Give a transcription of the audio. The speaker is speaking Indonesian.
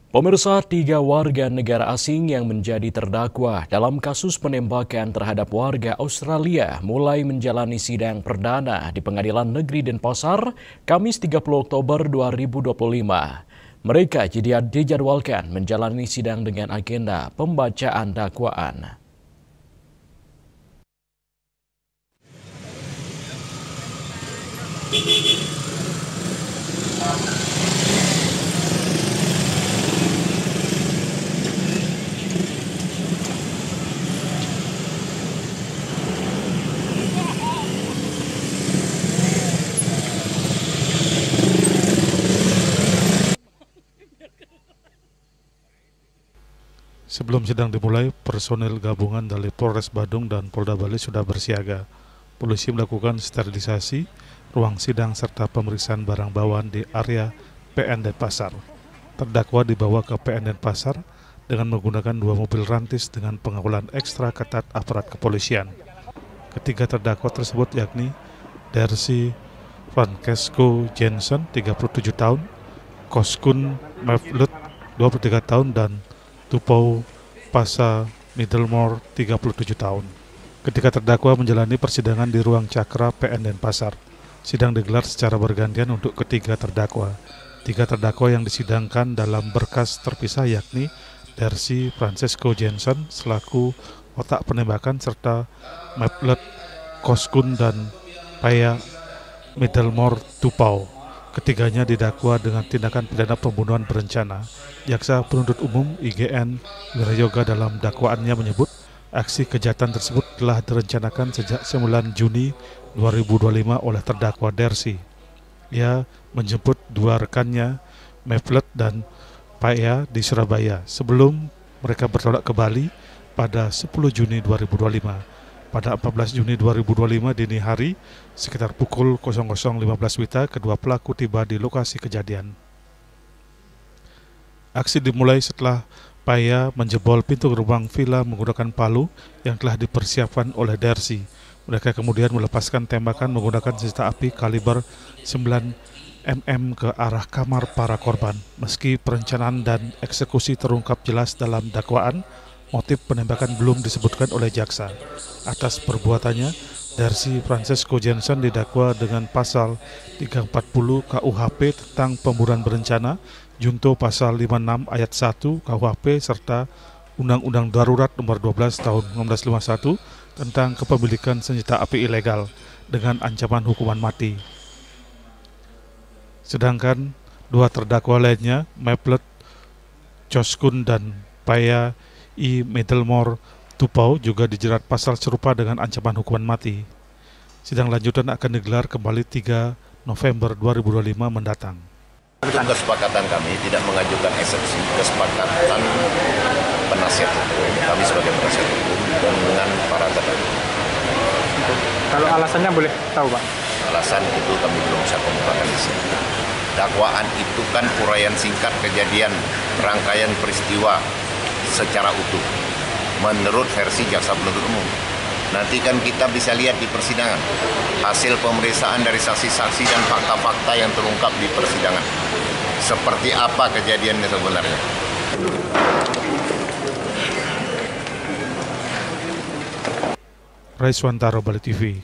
Pemirsa, 3 warga negara asing yang menjadi terdakwa dalam kasus penembakan terhadap warga Australia mulai menjalani sidang perdana di Pengadilan Negeri Denpasar, Kamis 30 Oktober 2025. Mereka dijadwalkan menjalani sidang dengan agenda pembacaan dakwaan. Sebelum sidang dimulai, personil gabungan dari Polres Badung dan Polda Bali sudah bersiaga. Polisi melakukan sterilisasi ruang sidang serta pemeriksaan barang bawaan di area PN Denpasar. Terdakwa dibawa ke PN Denpasar dengan menggunakan 2 mobil rantis dengan pengawalan ekstra ketat aparat kepolisian. Ketiga terdakwa tersebut yakni Darcy Francesco Jensen, 37 tahun, Koskun Mevlut, 23 tahun, dan Tupou Pasa Middlemore, 37 tahun. Ketika terdakwa menjalani persidangan di ruang Cakra PN Denpasar, sidang digelar secara bergantian untuk ketiga terdakwa. 3 terdakwa yang disidangkan dalam berkas terpisah yakni Darcy Francesco Jensen selaku otak penembakan serta Mevlut Koskun dan Paya Middlemore Tupou. Ketiganya didakwa dengan tindakan pidana pembunuhan berencana. Jaksa penuntut umum IGN Wirayoga dalam dakwaannya menyebut aksi kejahatan tersebut telah direncanakan sejak 9 Juni 2025 oleh terdakwa Darcy. Ia menjemput 2 rekannya, Mevlut dan Paya, di Surabaya sebelum mereka bertolak ke Bali pada 10 Juni 2025. Pada 14 Juni 2025 dini hari, sekitar pukul 00.15 WITA, kedua pelaku tiba di lokasi kejadian. Aksi dimulai setelah Paya menjebol pintu gerbang villa menggunakan palu yang telah dipersiapkan oleh Darcy. Mereka kemudian melepaskan tembakan menggunakan senjata api kaliber 9 mm ke arah kamar para korban. Meski perencanaan dan eksekusi terungkap jelas dalam dakwaan, motif penembakan belum disebutkan oleh jaksa. Atas perbuatannya, Darcy Francesco Jensen didakwa dengan pasal 340 KUHP tentang pembunuhan berencana, junto pasal 56 ayat 1 KUHP serta Undang-Undang Darurat Nomor 12 Tahun 1951 tentang kepemilikan senjata api ilegal dengan ancaman hukuman mati. Sedangkan 2 terdakwa lainnya, Mevlut Koskun dan Paya Middlemore Tupou, juga dijerat pasal serupa dengan ancaman hukuman mati. Sidang lanjutan akan digelar kembali 3 November 2025 mendatang. Untuk kesepakatan kami tidak mengajukan eksepsi, kesepakatan penasihat hukum, kami sebagai penasihat hukum dengan para terdakwa. Kalau alasannya boleh tahu, Pak? Alasan itu kami belum bisa kemukakan di sini. Dakwaan itu kan uraian singkat kejadian, rangkaian peristiwa secara utuh menurut versi jaksa penuntut umum. Nanti kan kita bisa lihat di persidangan hasil pemeriksaan dari saksi-saksi dan fakta-fakta yang terungkap di persidangan. Seperti apa kejadiannya sebenarnya. Raiswantaro, Bali TV.